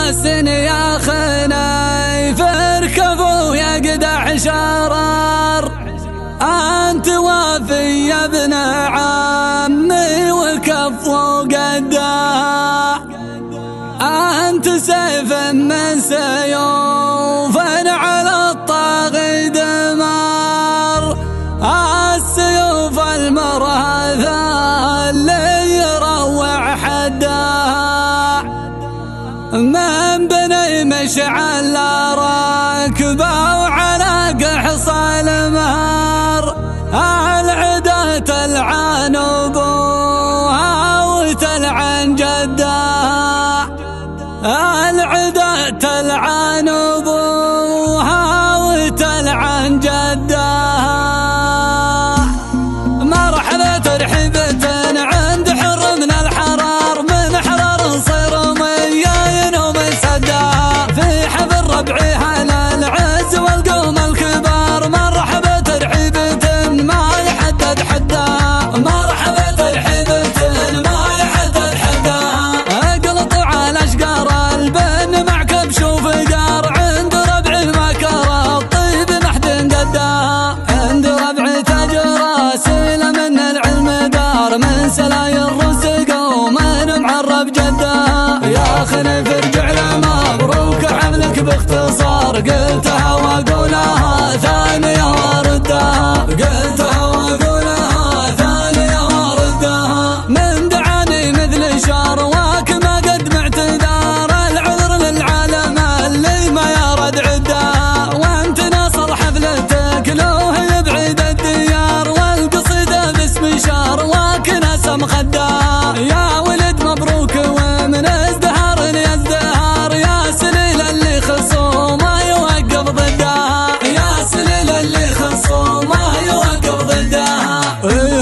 راسن يا خنايف اركبوا يقدح شرار. أنت وافي يا ابن عمي وكفو قداع. أنت سيف من سيوف على الطاغي دمار. السيوف المرهثة اللي يروع حداع. من بني مشعل راكبه وعلى قحص المهار. العدا تلعن ابوها وتلعن جدها. العدا تلعن ابوها وتلعن جدها. مرحبا ترحيبة عند حر من الحرار. من حرار نصير مياين ومسدها. في حفل ربعي على العز والقوم الكبار. مرحبا ترحيبة ما يحدد حدها. مرحبا ترحيبة ما يحدد حدها. اقلطوا على اشقار البن مع كبش وفقار. عند ربعي المكر الطيب محد قدها. عند ربعي تاج راسي من العلم دار. من سلاير رزق ومن معرب جدها. يا خنيف ارجع له مبروك حملك باختصار. قلتها واقولها ثانية واردها. قلتها واقولها ثانية واردها. من دعاني مثل شارواك ما قد معتذار. العذر للعالم اللي ما يرد عدها. وانت ناصر حفلتك لو هي بعيد الديار. والقصيدة باسم شارواك ناس مخدها. يا ولد مبروك ومن ازدهار لازدهار. يا سليل اللي خصومه يوقف ضدها. يا سليل اللي خصومه يوقف ضدها.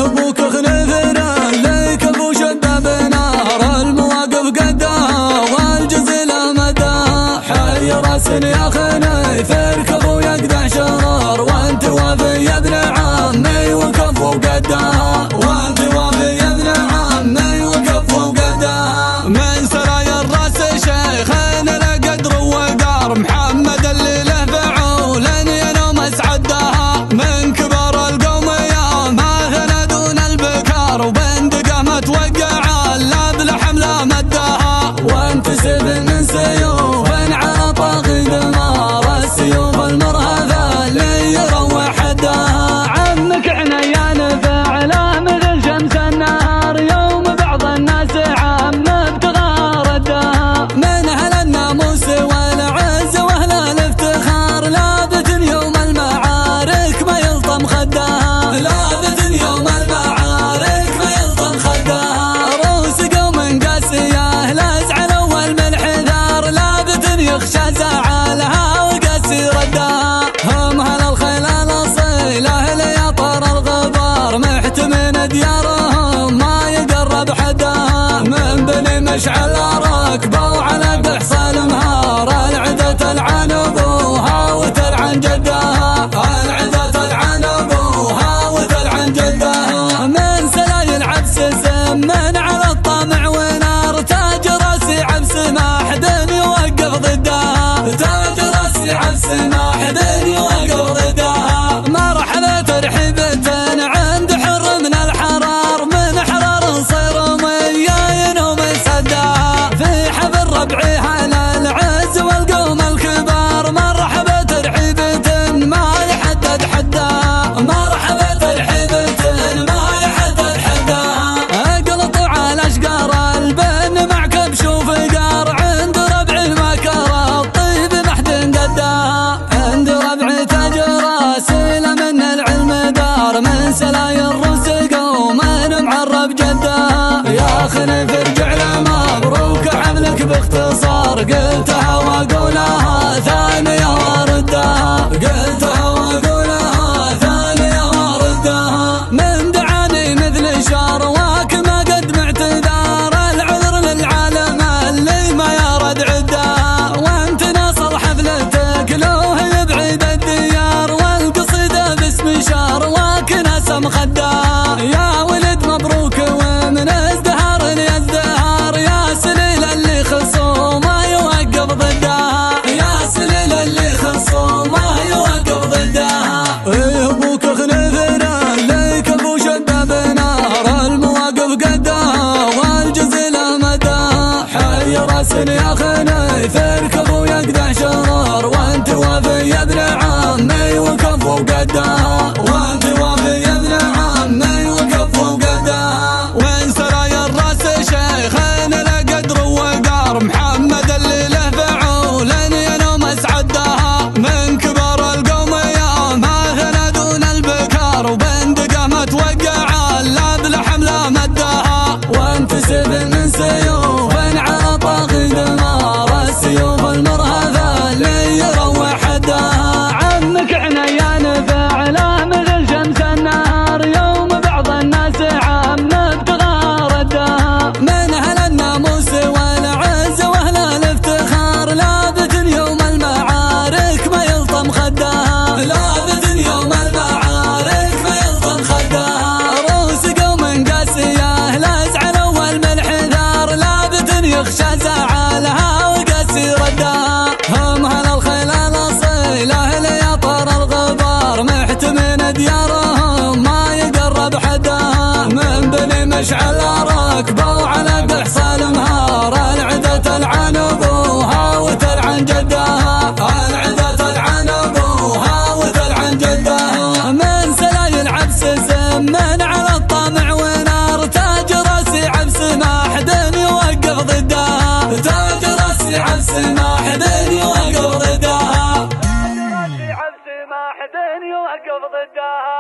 ابوك خنيفنا ليك ابو شده بنار. المواقف قدها والجزيل مدها. حي راسن يا خنيف اركبوا يقدح شرار. وانت وافي يا ابن عمي وكفو قدها. وانت وافي يا ابن عمي وكفو قدها. من سرايا الراس شيخين له قدر وقار. محمد اللي له فعول ينوم اسعدها. من كبار القوم يا ما ثندون البكار. وبندقه ما توقع الا بالحمله مدها. وانت سيف من سيوف على طاغي دمار. السيوف المرهفه اللي يروع حدها. عمك عنيان فعله مثل شمس النهار. يوم بعض الناس عم ابتغى ردها. من اهل الناموس والعز واهل الافتخار. لابد يوم المعارك ما يلطم خدها. لابد يوم المعارك ما يلطم خدها. روس قوم قاسيه لا زعلوا والمنحدار. لابد يخشى زعلها وقاسي ردها. هم اهل الخيل الاصيله اللي يطر الغبار. محتمين ديارهم ما يقرب حدها. من بني مشعل راكبه وعلى قحص المهار. العدا تلعن ابوها وتلعن جدها. العدا تلعن ابوها وتلعن جدها. من سلايل عبس سمن على الطمع ونار. تاج راسي عبس ما حد يوقف ضدها. تاج راسي عبس ما حد يوقف ضدها. مرحبا ترحيبة عند حر من الحرار. من حرار نصير مياين ومسدها. في حفل ربعي على العز والقوم الكبار. مرحبا ترحيبة ما يحدد حدها. مرحبا ترحيبة ما يحدد حدها. اقلطوا على اشقار البن مع كبش وفقار. عند ربعي المكر الطيب محد قدها. عند ربعي تاج راسي من العلم دار. من سلاير رزق ومن معرب جدها. يا خنيف ارجع له مبروك حملك باختصار. قلتها واقولها ثانية واردها. قلتها واقولها ثانية واردها. من دعاني مثل شارواك ما قد معتذار. العذر للعالم اللي ما يرد عدها. وانت ناصر حفلتك لو هي بعيد الديار. والقصيدة باسم شارواك ناس مخدها. يا ولد مبروك ومن ازدهار لازدهار. يا سليل اللي خصومه يوقف راس يا خنيف اركب ويقدح شرار، وانت وافي يا ابن عمي وكف وقدها، وانت وافي يا ابن عمي وكف وقدها. وين سرايا الراس شيخين له قدر وقار، محمد اللي له فعول ينوم اسعدها، من كبار القوم يا ماهنا دون البكار، وبندقه ما توقع الا بالحمله مدها. وانت سيف من سيوف على طاغي دمار، السيوف المرهفه اللي يروح حدها. عمك عنيان فعله مثل شمس النهار، يوم بعض الناس عم ابتغى ردها، من اهل الناموس والعز واهل الافتخار، لابد يوم المعارك ما يلطم خدها، لابد يوم المعارك ما يلطم خدها. روس قوم قاسيه لا زعلوا والمنحدار، لابد يخشى زعلها وقاسي ردها. هم اهل الخيل الاصيله اللي يطر الغبار، محتمين ديارهم ما يقرب حدها، من بني مشعل ركبوا على بحصال مهار، العدا تلعن ابوها وتلعن جدها، العدا تلعن ابوها وتلعن جدها. من سلايل عبس سمن على الطمع ونار، تاج راسي عبس ما حد يوقف ضدها، تاج راسي عبس ما حد يوقف ضدها، تاج راسي عبس ما حد يوقف ضدها.